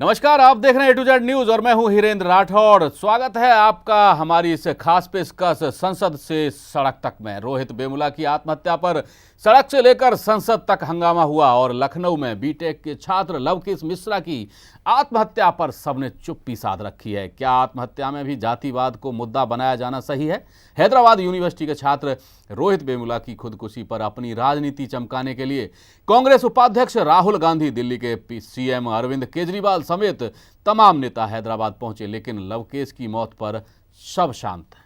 नमस्कार, आप देख रहे हैं A to Z न्यूज और मैं हूं हिरेंद्र राठौड़। स्वागत है आपका हमारी इस खास पेशकश संसद से सड़क तक में। रोहित वेमुला की आत्महत्या पर सड़क से लेकर संसद तक हंगामा हुआ और लखनऊ में बीटेक के छात्र लवकेश मिश्रा की आत्महत्या पर सबने चुप्पी साध रखी है। क्या आत्महत्या में भी जातिवाद को मुद्दा बनाया जाना सही है? हैदराबाद यूनिवर्सिटी के छात्र रोहित वेमुला की खुदकुशी पर अपनी राजनीति चमकाने के लिए कांग्रेस उपाध्यक्ष राहुल गांधी, दिल्ली के सीएम अरविंद केजरीवाल समेत तमाम नेता हैदराबाद पहुंचे, लेकिन लवकेश की मौत पर सब शांत हैं।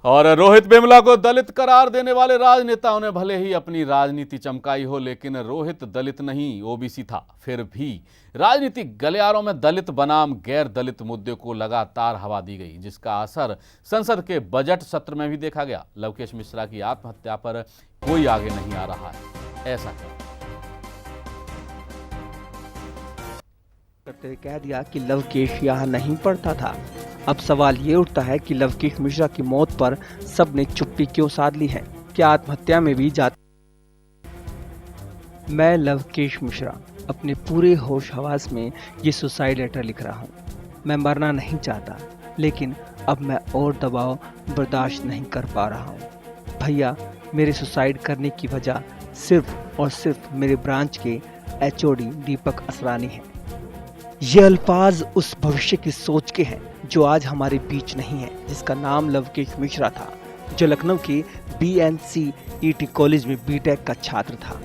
और रोहित वेमुला को दलित करार देने वाले राजनेताओं ने भले ही अपनी राजनीति चमकाई हो, लेकिन रोहित दलित नहीं ओबीसी था। फिर भी राजनीतिक गलियारों में दलित बनाम गैर दलित मुद्दे को लगातार हवा दी गई, जिसका असर संसद के बजट सत्र में भी देखा गया। लवकेश मिश्रा की आत्महत्या पर कोई आगे नहीं आ रहा है, ऐसा करते हुए कह दिया कि लवकेश यहाँ नहीं पढ़ता था। अब सवाल ये उठता है कि लवकेश मिश्रा की मौत पर सबने चुप्पी क्यों साध ली है? क्या आत्महत्या में भी मैं लवकेश मिश्रा अपने पूरे होश हवास में ये सुसाइड लेटर लिख रहा हूँ। मैं मरना नहीं चाहता, लेकिन अब मैं और दबाव बर्दाश्त नहीं कर पा रहा हूँ। भैया, मेरे सुसाइड करने की वजह सिर्फ और सिर्फ मेरे ब्रांच के एचओडी दीपक असरानी है। ये अल्फाज उस भविष्य की सोच के हैं जो आज हमारे बीच नहीं है, जिसका नाम लवकेश मिश्रा था, जो लखनऊ के BNCET कॉलेज में बीटेक का छात्र था।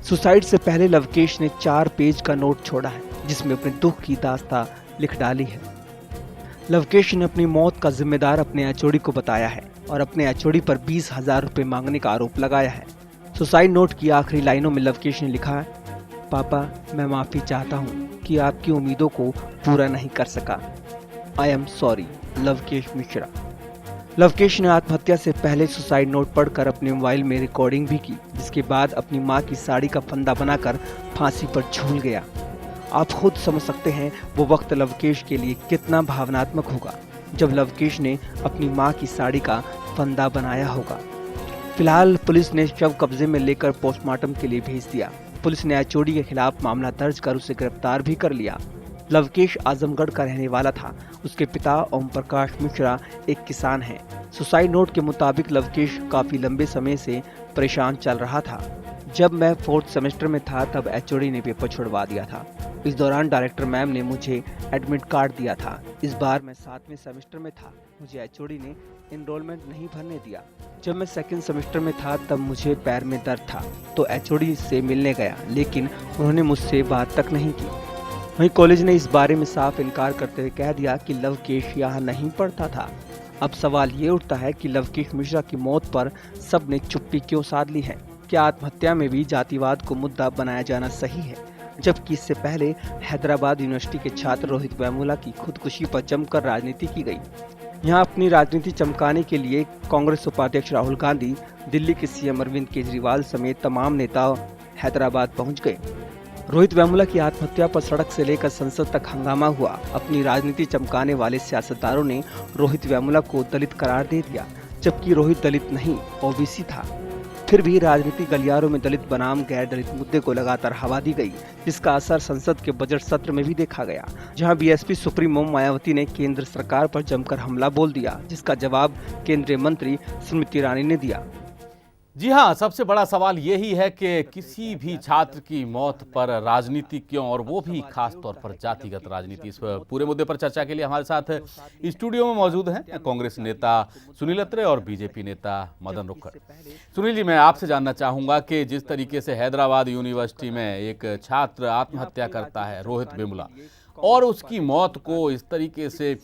सुसाइड से पहले लवकेश ने 4 पेज का नोट छोड़ा है, जिसमें अपने दुख की दास्तां लिख डाली है। लवकेश ने अपनी मौत का जिम्मेदार अपने एचओडी को बताया है और अपने एचओडी पर 20,000 रुपये मांगने का आरोप लगाया है। सुसाइड नोट की आखिरी लाइनों में लवकेश ने लिखा है, पापा, मैं माफी चाहता हूँ कि आपकी उम्मीदों को पूरा नहीं कर सका। I am sorry, Lavkesh Mishra. Lavkesh ने आत्महत्या से पहले सुसाइड नोट पढ़कर अपने मोबाइल में रिकॉर्डिंग भी की, जिसके बाद अपनी मां की साड़ी का फंदा बनाकर फांसी पर झूल गया। आप खुद समझ सकते हैं वो वक्त लवकेश के लिए कितना भावनात्मक होगा, जब लवकेश ने अपनी मां की साड़ी का फंदा बनाया होगा। फिलहाल पुलिस ने शव कब्जे में लेकर पोस्टमार्टम के लिए भेज दिया। पुलिस ने एचओडी के खिलाफ मामला दर्ज कर उसे गिरफ्तार भी कर लिया। लवकेश आजमगढ़ का रहने वाला था। उसके पिता ओम प्रकाश मिश्रा एक किसान हैं। सुसाइड नोट के मुताबिक लवकेश काफी लंबे समय से परेशान चल रहा था। जब मैं 4th सेमेस्टर में था तब एचओडी ने पेपर छुड़वा दिया था। इस दौरान डायरेक्टर मैम ने मुझे एडमिट कार्ड दिया था। इस बार मैं 7वें सेमेस्टर में था। मुझे एचओडी ने एनरोलमेंट नहीं भरने दिया। जब मैं 2nd सेमेस्टर में था तब मुझे पैर में दर्द था, तो एचओडी से मिलने गया, लेकिन उन्होंने मुझसे बात तक नहीं की। वहीं कॉलेज ने इस बारे में साफ इनकार करते हुए कह दिया कि लवकेश यहाँ नहीं पढ़ता था। अब सवाल ये उठता है कि लवकेश मिश्रा की मौत पर सबने चुप्पी क्यों साध ली है? क्या आत्महत्या में भी जातिवाद को मुद्दा बनाया जाना सही है? जबकि इससे पहले हैदराबाद यूनिवर्सिटी के छात्र रोहित वेमुला की खुदकुशी पर जमकर राजनीति की गई। यहाँ अपनी राजनीति चमकाने के लिए कांग्रेस उपाध्यक्ष राहुल गांधी, दिल्ली के सीएम अरविंद केजरीवाल समेत तमाम नेता हैदराबाद पहुंच गए। रोहित वेमुला की आत्महत्या पर सड़क से लेकर संसद तक हंगामा हुआ। अपनी राजनीति चमकाने वाले सियासतदारों ने रोहित वेमुला को दलित करार दे दिया, जबकि रोहित दलित नहीं ओबीसी था। फिर भी राजनीतिक गलियारों में दलित बनाम गैर दलित मुद्दे को लगातार हवा दी गई, जिसका असर संसद के बजट सत्र में भी देखा गया, जहां बीएसपी सुप्रीमो मायावती ने केंद्र सरकार पर जमकर हमला बोल दिया, जिसका जवाब केंद्रीय मंत्री स्मृति ईरानी ने दिया। जी हाँ, सबसे बड़ा सवाल यही है कि किसी भी छात्र की मौत पर राजनीति क्यों, और वो भी खास तौर पर जातिगत राजनीति। इस पूरे मुद्दे पर चर्चा के लिए हमारे साथ स्टूडियो में मौजूद हैं कांग्रेस नेता सुनील अत्रे और बीजेपी नेता मदन रुक्कड़। सुनील जी, मैं आपसे जानना चाहूँगा कि जिस तरीके से हैदराबाद यूनिवर्सिटी में एक छात्र आत्महत्या करता है रोहित वेमुला, और उसकी मौत को इस तरीके से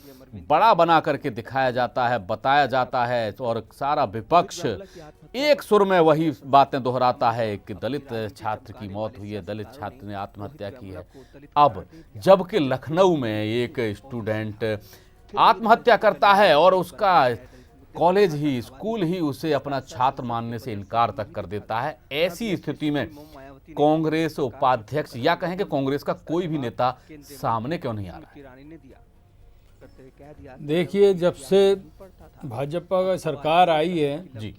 बड़ा बना करके दिखाया जाता है, बताया जाता है, और सारा विपक्ष एक सुर में वही बातें दोहराता है कि दलित छात्र की मौत हुई है, दलित छात्र ने आत्महत्या की है। अब जबकि लखनऊ में एक स्टूडेंट आत्महत्या करता है और उसका कॉलेज ही, स्कूल ही उसे अपना छात्र मानने से इनकार तक कर देता है, ऐसी स्थिति में कांग्रेस उपाध्यक्ष या कहें कि कांग्रेस का कोई भी नेता सामने क्यों नहीं आ रहा है? देखिए, जब से भाजपा का सरकार आई है जी,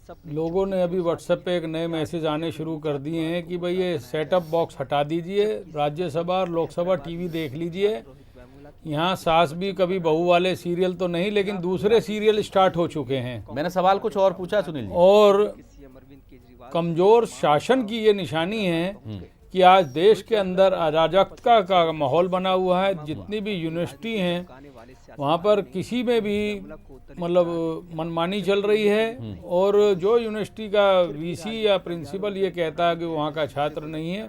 लोगों ने अभी व्हाट्सएप पे एक नए मैसेज आने शुरू कर दिए हैं कि भाई ये सेटअप बॉक्स हटा दीजिए, राज्यसभा और लोकसभा टीवी देख लीजिए। यहाँ सास भी कभी बहू वाले सीरियल तो नहीं, लेकिन दूसरे सीरियल स्टार्ट हो चुके हैं। मैंने सवाल कुछ और पूछा सुनील जी। और कमजोर शासन की ये निशानी है कि आज देश के अंदर अराजकता का माहौल बना हुआ है। जितनी भी यूनिवर्सिटी हैं वहाँ पर किसी में भी मतलब मनमानी चल रही है, और जो यूनिवर्सिटी का वीसी या प्रिंसिपल ये कहता है कि वहाँ का छात्र नहीं है,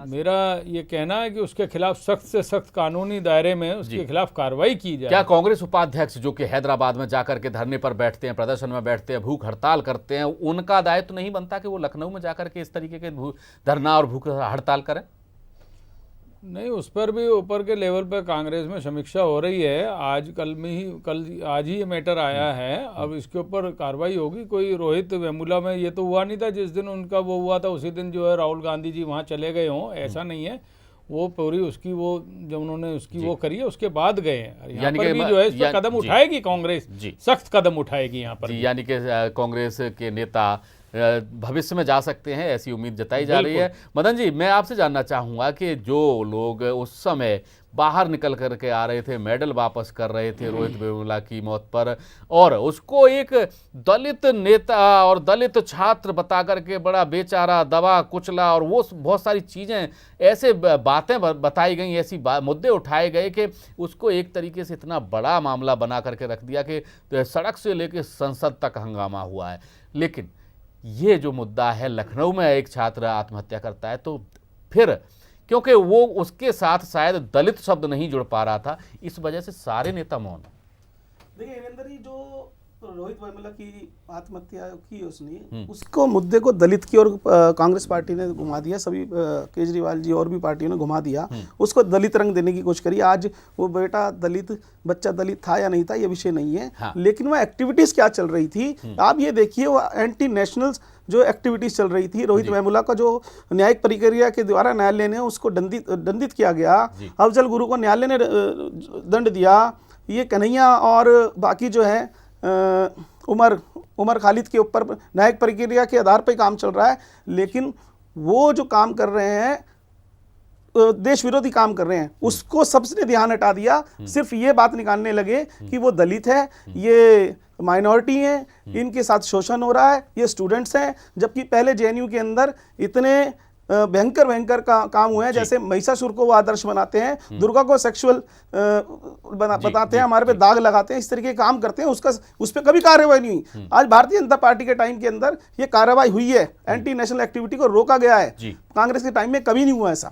मेरा ये कहना है कि उसके खिलाफ सख्त से सख्त कानूनी दायरे में उसके खिलाफ कार्रवाई की जाए। क्या कांग्रेस उपाध्यक्ष जो कि हैदराबाद में जाकर के धरने पर बैठते हैं, प्रदर्शन में बैठते हैं, भूख हड़ताल करते हैं, उनका दायित्व तो नहीं बनता कि वो लखनऊ में जाकर के इस तरीके के धरना और भूख हड़ताल करें? नहीं, उस पर भी ऊपर के लेवल पर कांग्रेस में समीक्षा हो रही है। आज ही ये मैटर आया है। अब इसके ऊपर कार्रवाई होगी। कोई रोहित वेमुला में ये तो हुआ नहीं था, जिस दिन उनका वो हुआ था उसी दिन जो है राहुल गांधी जी वहाँ चले गए हों, ऐसा नहीं है। वो पूरी उसकी वो जब उन्होंने उसकी वो करी है उसके बाद गए हैं। यहाँ पर भी जो है इस पर कदम उठाएगी कांग्रेस, सख्त कदम उठाएगी यहाँ पर। यानी कि कांग्रेस के नेता भविष्य में जा सकते हैं, ऐसी उम्मीद जताई जा रही है। मदन जी, मैं आपसे जानना चाहूँगा कि जो लोग उस समय बाहर निकल करके आ रहे थे, मेडल वापस कर रहे थे रोहित वेमुला की मौत पर, और उसको एक दलित नेता और दलित छात्र बता करके बड़ा बेचारा, दबा कुचला, और वो बहुत सारी चीज़ें ऐसे बातें बताई गई, ऐसी मुद्दे उठाए गए कि उसको एक तरीके से इतना बड़ा मामला बना करके रख दिया कि सड़क से लेकर संसद तक हंगामा हुआ है। लेकिन ये जो मुद्दा है, लखनऊ में एक छात्र आत्महत्या करता है, तो फिर क्योंकि वो उसके साथ शायद दलित शब्द नहीं जुड़ पा रहा था, इस वजह से सारे नेता मौन। देखिए वीरेंद्र जी, जो रोहित वेमुला की आत्महत्या की उसने, उसको मुद्दे को दलित की और कांग्रेस पार्टी ने घुमा दिया, सभी केजरीवाल जी और भी पार्टियों ने घुमा दिया, उसको दलित रंग देने की कोशिश करी। आज वो बेटा दलित, बच्चा दलित था या नहीं था ये विषय नहीं है। हाँ। लेकिन वो एक्टिविटीज क्या चल रही थी आप ये देखिए। वो एंटी नेशनल जो एक्टिविटीज चल रही थी, रोहित वेमुला का जो न्यायिक प्रक्रिया के द्वारा न्यायालय ने उसको दंडित किया गया। अफजल गुरु को न्यायालय ने दंड दिया। ये कन्हैया और बाकी जो है उमर खालिद के ऊपर न्यायिक प्रक्रिया के आधार पर काम चल रहा है। लेकिन वो जो काम कर रहे हैं, देश विरोधी काम कर रहे हैं, उसको सबसे ध्यान हटा दिया। सिर्फ ये बात निकालने लगे कि वो दलित है, ये माइनॉरिटी हैं, इनके साथ शोषण हो रहा है, ये स्टूडेंट्स हैं। जबकि पहले जेएनयू के अंदर इतने भयंकर काम हुए हैं, जैसे महिषासुर को वो आदर्श बनाते हैं, दुर्गा को सेक्सुअल बताते हैं, हमारे पे दाग लगाते हैं, इस तरीके के काम करते हैं। उस पर कभी कार्रवाई नहीं हुई। आज भारतीय जनता पार्टी के टाइम के अंदर ये कार्रवाई हुई है, एंटी नेशनल एक्टिविटी को रोका गया है। कांग्रेस के टाइम में कभी नहीं हुआ ऐसा।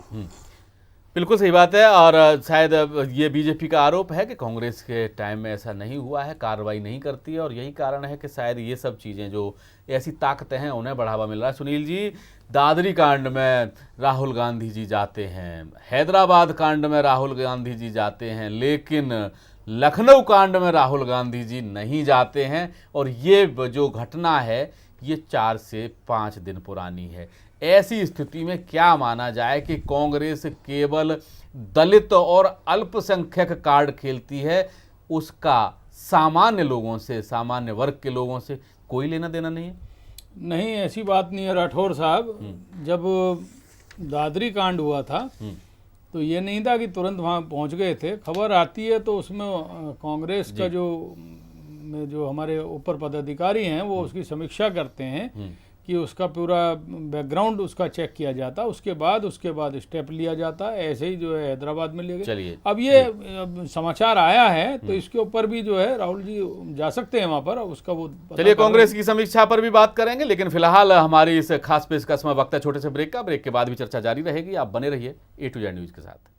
बिल्कुल सही बात है। और शायद ये बीजेपी का आरोप है कि कांग्रेस के टाइम में ऐसा नहीं हुआ है, कार्रवाई नहीं करती है, और यही कारण है कि शायद ये सब चीज़ें जो ऐसी ताकतें हैं उन्हें बढ़ावा मिल रहा है। सुनील जी, दादरी कांड में राहुल गांधी जी जाते हैं, हैदराबाद कांड में राहुल गांधी जी जाते हैं, लेकिन लखनऊ कांड में राहुल गांधी जी नहीं जाते हैं। और ये जो घटना है ये 4 से 5 दिन पुरानी है। ऐसी स्थिति में क्या माना जाए कि कांग्रेस केवल दलित और अल्पसंख्यक कार्ड खेलती है, उसका सामान्य लोगों से, सामान्य वर्ग के लोगों से कोई लेना देना नहीं है? नहीं, ऐसी बात नहीं है राठौर साहब। जब दादरी कांड हुआ था तो ये नहीं था कि तुरंत वहाँ पहुँच गए थे। खबर आती है तो उसमें कांग्रेस का जो हमारे ऊपर पदाधिकारी हैं वो उसकी समीक्षा करते हैं कि उसका पूरा बैकग्राउंड उसका चेक किया जाता, उसके बाद स्टेप लिया जाता। ऐसे ही जो है हैदराबाद में ले गए। चलिए, अब ये समाचार आया है तो इसके ऊपर भी जो है राहुल जी जा सकते हैं वहां पर, उसका वो चलिए कांग्रेस की समीक्षा पर भी बात करेंगे। लेकिन फिलहाल हमारी इस खास पेशकश में वक्त है छोटे से ब्रेक का। ब्रेक के बाद भी चर्चा जारी रहेगी। आप बने रहिए A to Z न्यूज के साथ।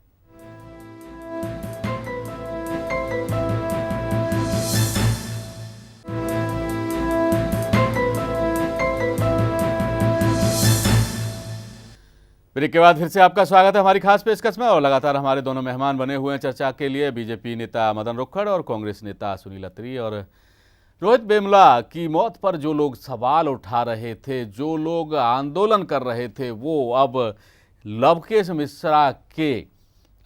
ब्रेक के बाद फिर से आपका स्वागत है हमारी खास पेशकश में। और लगातार हमारे दोनों मेहमान बने हुए हैं चर्चा के लिए, बीजेपी नेता मदन रुक्खड़ और कांग्रेस नेता सुनील अत्री। और रोहित वेमुला की मौत पर जो लोग सवाल उठा रहे थे, जो लोग आंदोलन कर रहे थे, वो अब लवकेश मिश्रा के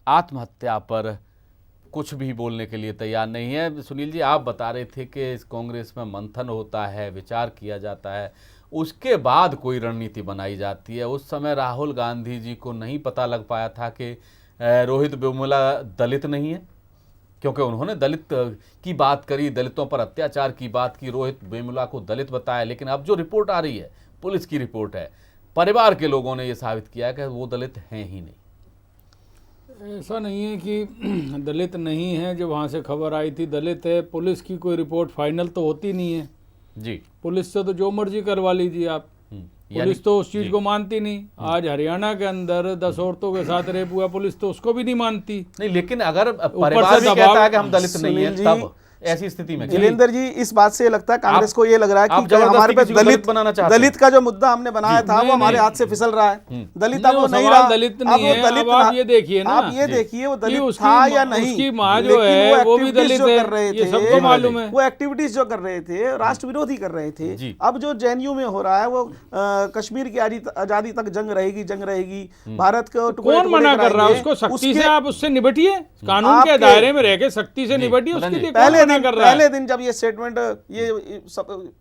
आत्महत्या पर कुछ भी बोलने के लिए तैयार नहीं है। सुनील जी, आप बता रहे थे कि इस कांग्रेस में मंथन होता है, विचार किया जाता है, उसके बाद कोई रणनीति बनाई जाती है। उस समय राहुल गांधी जी को नहीं पता लग पाया था कि रोहित वेमुला दलित नहीं है, क्योंकि उन्होंने दलित की बात करी, दलितों पर अत्याचार की बात की, रोहित वेमुला को दलित बताया। लेकिन अब जो रिपोर्ट आ रही है, पुलिस की रिपोर्ट है, परिवार के लोगों ने यह साबित किया कि वो दलित हैं ही नहीं। ऐसा नहीं है कि दलित नहीं है। जब वहाँ से खबर आई थी दलित है, पुलिस की कोई रिपोर्ट फाइनल तो होती नहीं है जी। पुलिस से तो जो मर्जी करवा लीजिए आप, पुलिस तो उस चीज को मानती नहीं। आज हरियाणा के अंदर 10 औरतों के साथ रेप हुआ, पुलिस तो उसको भी नहीं मानती। नहीं, लेकिन अगर परिवार भी कहता है कि हम दलित नहीं है, तब ऐसी स्थिति में जिलेंद्र जी, इस बात से लगता है कांग्रेस को ये लग रहा है कि हमारे पे दलित का जो मुद्दा हमने बनाया था वो हमारे हाथ से फिसल रहा है। दलित अब वो नहीं रहा, दलित नहीं है। अब आप ये देखिए ना, आप ये देखिए वो दलित था या नहीं, उसकी माँ जो है वो भी दलित है, ये सबको मालूम है। वो एक्टिविटीज जो कर रहे थे राष्ट्र विरोधी कर रहे थे। अब जो जेएनयू में हो रहा है वो कश्मीर की आजादी तक जंग रहेगी, भारत को कौन मना कर रहा है? उसको सख्ती से आप उससे निपटिए, कानून के दायरे में रहकर सख्ती से निपटिए। उसके लिए पहले दिन जब ये स्टेटमेंट, ये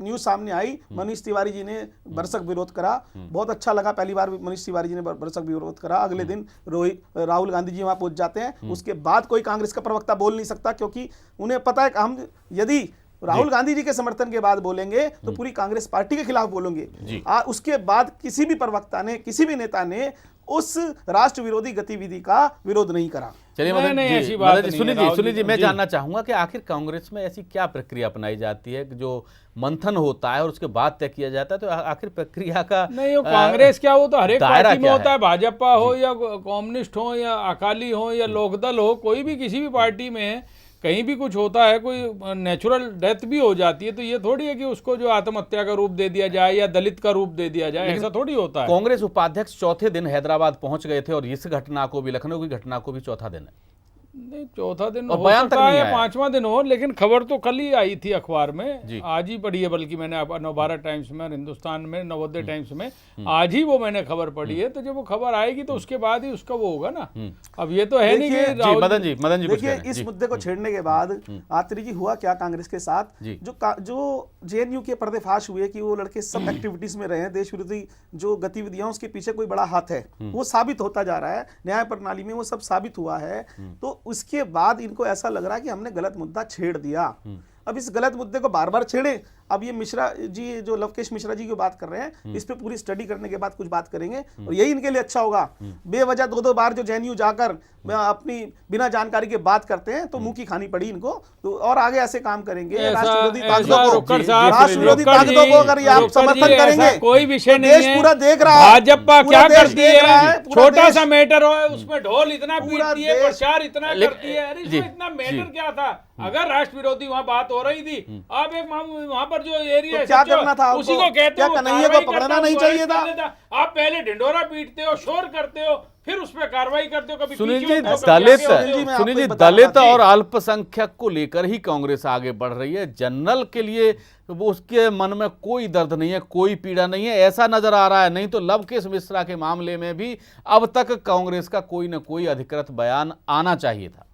न्यूज सामने आई, मनीष तिवारी जी ने भरसक विरोध करा। बहुत अच्छा लगा, पहली बार मनीष तिवारी जी ने भरसक विरोध करा। अगले दिन राहुल गांधी जी वहां पहुंच जाते हैं। उसके बाद कोई कांग्रेस का प्रवक्ता बोल नहीं सकता, क्योंकि उन्हें पता है कि हम यदि राहुल गांधी जी के समर्थन के बाद बोलेंगे तो पूरी कांग्रेस पार्टी के खिलाफ बोलेंगे। उसके बाद किसी भी प्रवक्ता ने, किसी भी नेता ने उस राष्ट्र विरोधी गतिविधि का विरोध नहीं करा। चलिए सुनील जी, मैं जानना चाहूंगा कि आखिर कांग्रेस में ऐसी क्या प्रक्रिया अपनाई जाती है कि जो मंथन होता है और उसके बाद तय किया जाता है, तो आखिर प्रक्रिया का नहीं, वो कांग्रेस क्या, वो तो हर एक पार्टी में होता है। भाजपा हो या कम्युनिस्ट हो या अकाली हो या लोकदल हो, कोई भी किसी भी पार्टी में कहीं भी कुछ होता है, कोई नेचुरल डेथ भी हो जाती है, तो ये थोड़ी है कि उसको जो आत्महत्या का रूप दे दिया जाए या दलित का रूप दे दिया जाए, ऐसा थोड़ी होता है। कांग्रेस उपाध्यक्ष चौथे दिन हैदराबाद पहुंच गए थे और इस घटना को भी, लखनऊ की घटना को भी चौथा दिन है। नहीं, चौथा दिन और हो बयान तक सकता नहीं है, आया। 5वां दिन हो, लेकिन खबर तो कल ही आई थी अखबार में, आज ही पढ़ी है। बल्कि मैंने नवभारत टाइम्स में, हिंदुस्तान में, नवोदय टाइम्स में आज ही वो मैंने खबर पढ़ी है। तो जब वो खबर आएगी तो उसके बाद ही उसका वो होगा ना। अब ये तो है नहीं कि मदन जी देखिए, इस मुद्दे को छेड़ने के बाद आत्री जी हुआ क्या कांग्रेस के साथ, जो जेएनयू के पर्दाफाश हुए कि वो लड़के सब एक्टिविटीज में रहे हैं, देश विरोधी जो गतिविधियां, उसके पीछे कोई बड़ा हाथ है, वो साबित होता जा रहा है न्याय प्रणाली में, वो सब साबित हुआ है। तो उसके बाद इनको ऐसा लग रहा है कि हमने गलत मुद्दा छेड़ दिया। अब इस गलत मुद्दे को बार बार छेड़े। अब ये मिश्रा जी, जो लवकेश मिश्रा जी की बात कर रहे हैं, इस पे पूरी स्टडी करने के बाद कुछ बात करेंगे और यही इनके लिए अच्छा होगा। बेवजह 2-2 बार जो जेएनयू जाकर अपनी बिना जानकारी के बात करते हैं तो मुंह की खानी पड़ी इनको। तो और आगे ऐसे काम करेंगे राष्ट्र विरोधी ताकतों को अगर आप समर्थन करेंगे, कोई विषय नहीं है, पूरा देख रहा है। भाजपा क्या करती है, छोटा सा मैटर हो उसमें ढोल इतना पीटती है, प्रचार इतना करती है। अरे इसमें इतना मैटर क्या था? अगर राष्ट्र विरोधी वहाँ बात हो रही थी, आप एक वहाँ पर जो एरिया तो क्या करना था? उसी को कहते हो, कन्हैया को पकड़ना नहीं चाहिए था। आप पहले ढिंडोरा पीटते हो, शोर करते हो, फिर उस पर कार्रवाई करते हो। कभी सुनील जी, दलित दलित और अल्पसंख्यक को लेकर ही कांग्रेस आगे बढ़ रही है। जनरल के लिए वो उसके मन में कोई दर्द नहीं है, कोई पीड़ा नहीं है, ऐसा नजर आ रहा है। नहीं तो लवकेश मिश्रा के मामले में भी अब तक कांग्रेस का कोई न कोई अधिकृत बयान आना चाहिए था।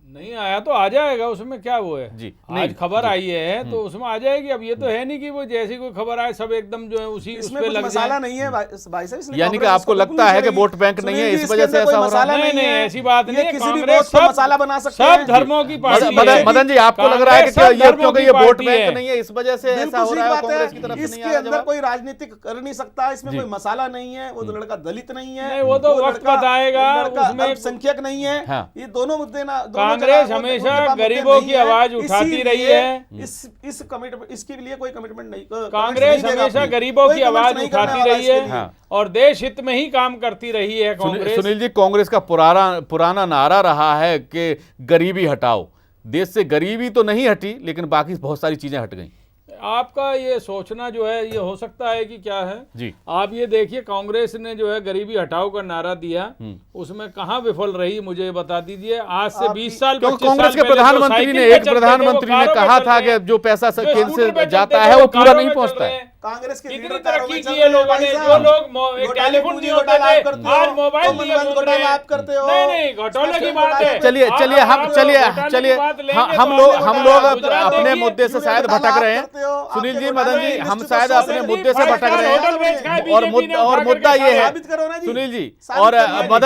नहीं आया तो आ जाएगा, उसमें क्या वो है जी। आज खबर आई है तो उसमें आ जाएगी। अब ये तो है नहीं कि वो जैसी कोई खबर आए सब एकदम जो है उसी इसमें कुछ मसाला नहीं है भाई साहब, यानी कि आपको लगता है कि वोट बैंक नहीं है, इस वजह से ऐसा हो रहा है? नहीं, ऐसी बात नहीं है। किसी भी वोट को मसाला बना सकते हैं, सब धर्मों की पार्टी है। मदन जी, आपको लग रहा है कि क्योंकि ये वोट बैंक नहीं है, इस वजह से ऐसा हो रहा है कांग्रेस की तरफ से? इसके अंदर कोई राजनीतिक कर नहीं सकता, इसमें कोई मसाला नहीं है। वो लड़का दलित नहीं है, वो तो वक्त बताएगा, उसमें संख्यक नहीं है। ये दोनों मुद्दे ना, कांग्रेस हमेशा गरीबों की आवाज उठाती रही है। इस कमिटमेंट, इसके लिए कोई कमिटमेंट नहीं, कांग्रेस हमेशा गरीबों की आवाज उठाती रही है और देश हित में ही काम करती रही है कांग्रेस। सुनील जी, कांग्रेस का पुराना नारा रहा है कि गरीबी हटाओ। देश से गरीबी तो नहीं हटी, लेकिन बाकी बहुत सारी चीजें हट गई। आपका ये सोचना जो है ये हो सकता है कि क्या है जी। आप ये देखिए, कांग्रेस ने जो है गरीबी हटाओ का नारा दिया, उसमें कहां विफल रही मुझे बता दीजिए। आज से 20 साल कांग्रेस के प्रधानमंत्री ने कहा था कि जो पैसा केंद्र से जाता है वो पूरा नहीं पहुंचता है। कांग्रेस के कितनी लीडर तरक्की की है लोगों ने, जो लोग एक टेलीफोन नहीं होते थे, आज मोबाइल लिए घूम रहे हैं। आप करते हो। नहीं घोटाले की बात है। चलिए चलिए हम चलिए हम लोग अपने मुद्दे से शायद भटक रहे हैं। सुनील जी, मदन जी, हम शायद अपने मुद्दे से भटक रहे हैं और मुद्दा ये है, सुनील जी और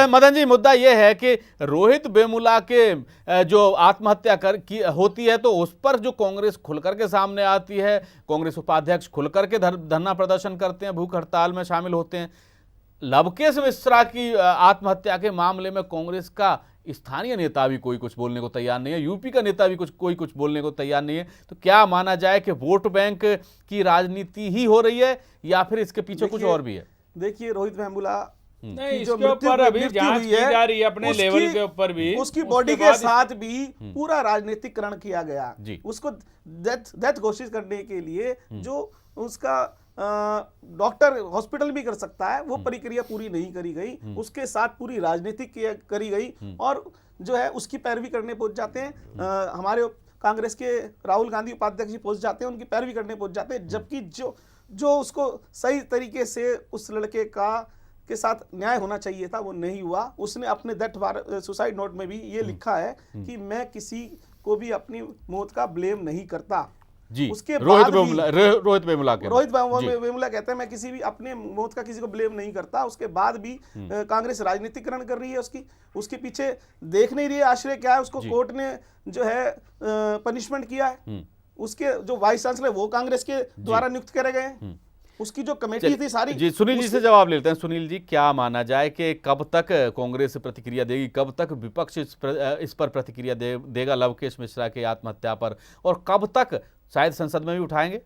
मदन जी, मुद्दा ये है कि रोहित वेमुला के जो आत्महत्या होती है तो उस पर जो कांग्रेस खुलकर के सामने आती है, कांग्रेस उपाध्यक्ष खुलकर के धरना प्रदर्शन करते हैं, भूख हड़ताल में शामिल होते हैं। लवकेश मिश्रा की आत्महत्या के मामले में कांग्रेस का स्थानीय नेता भी कोई कुछ बोलने को तैयार नहीं है, यूपी का नेता भी कोई कुछ बोलने को तैयार नहीं है। तो क्या माना जाए कि वोट बैंक की राजनीति ही हो रही है या फिर इसके पीछे कुछ और भी है? देखिए, रोहित वेमुला नहीं, इसके ऊपर अभी जांच की जा रही है अपने लेवल के ऊपर भी, उसकी बॉडी के साथ भी पूरा राजनीतिकरण किया गया। उसको डेथ घोषित करने के लिए जो उसका डॉक्टर हॉस्पिटल भी कर सकता है, वो प्रक्रिया पूरी नहीं करी गई, उसके साथ पूरी राजनीति करी गई और जो है उसकी पैरवी करने पहुंच जाते हैं। हमारे कांग्रेस के राहुल गांधी उपाध्यक्ष जी पहुंच जाते हैं, उनकी पैरवी करने पहुंच जाते हैं, जबकि जो उसको सही तरीके से उस लड़के के साथ न्याय होना चाहिए था वो नहीं हुआ। उसने अपने सुसाइड नोट में भी ये लिखा है कि मैं किसी को भी अपनी मौत का ब्लेम नहीं करता जी। उसके रोहित वेमुला कहते हैं मैं किसी भी अपने मौत का किसी को ब्लेम नहीं करता। उसके बाद भी कांग्रेस राजनीतिकरण कर रही है, उसके पीछे देख नहीं रही है आश्रय क्या है। उसको कोर्ट ने जो है पनिशमेंट किया है, उसके जो वाइस चांसलर वो कांग्रेस के द्वारा नियुक्त करे गए हैं, उसकी जो कमेटी थी सारी। जी, सुनील जी से जवाब लेते हैं। सुनील जी, क्या माना जाए कि कब तक कांग्रेस प्रतिक्रिया देगी, कब तक विपक्ष इस पर प्रतिक्रिया देगा लवकेश मिश्रा की आत्महत्या पर, और कब तक शायद संसद में भी उठाएंगे?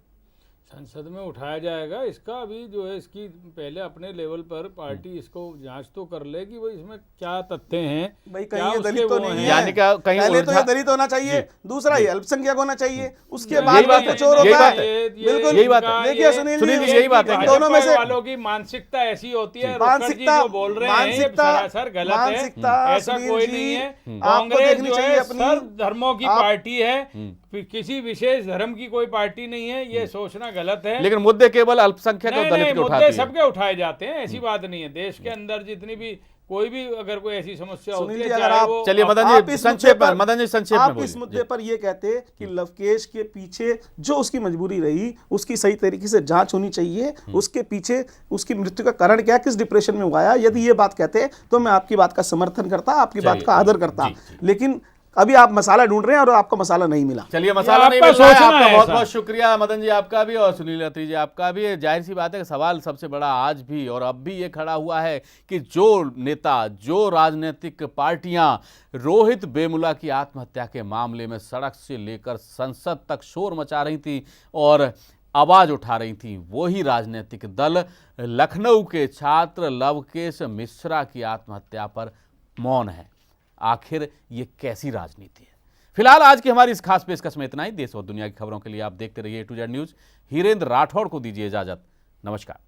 संसद में उठाया जाएगा इसका। अभी जो है इसकी पहले अपने लेवल पर पार्टी इसको जांच तो कर ले कि भाई इसमें क्या तत्व हैं, भाई कहीं ये दलित तो नहीं है, यानी क्या कहीं पहले तो ये दलित होना चाहिए, दूसरा ये अल्पसंख्यक होना चाहिए, उसके बाद बात कुछ और होता है। बिल्कुल यही बात है। देखिए सुनील जी, यही बात है, दोनों में से वालों की मानसिकता ऐसी होती है, मानसिकता जो बोल रहे हैं सरासर गलत है, ऐसा कोई नहीं है। कांग्रेस जो है सर्व धर्मों की पार्टी है, किसी विशेष धर्म की कोई पार्टी नहीं है, ये सोचना गलत है। लेकिन मुद्दे केवल अल्पसंख्यक और दलित के उठाते हैं, सबके उठाए जाते हैं, ऐसी बात नहीं है। देश के अंदर जितनी भी कोई भी अगर कोई ऐसी समस्या होती है, अगर आप चलिए मदन जी संक्षेप में आप इस मुद्दे पर ये कहते कि लवकेश के पीछे जो उसकी मजबूरी रही उसकी सही तरीके से जांच होनी चाहिए, उसके पीछे उसकी मृत्यु का कारण क्या, किस डिप्रेशन में हुआ है, यदि ये बात कहते तो मैं आपकी बात का समर्थन करता, आपकी बात का आदर करता। लेकिन अभी आप मसाला ढूंढ रहे हैं और आपको मसाला नहीं मिला। चलिए, मसाला नहीं मिला है। आपका बहुत बहुत शुक्रिया मदन जी, आपका भी, और सुनील अत्री जी आपका भी। जाहिर सी बात है कि सवाल सबसे बड़ा आज भी और अब भी ये खड़ा हुआ है कि जो नेता, जो राजनीतिक पार्टियां रोहित वेमुला की आत्महत्या के मामले में सड़क से लेकर संसद तक शोर मचा रही थी और आवाज उठा रही थी, वही राजनीतिक दल लखनऊ के छात्र लवकेश मिश्रा की आत्महत्या पर मौन है। आखिर ये कैसी राजनीति है? फिलहाल आज की हमारी इस खास पेशकश में इतना ही। देश और दुनिया की खबरों के लिए आप देखते रहिए A to Z news. Hirendra Rathore को दीजिए इजाजत। नमस्कार।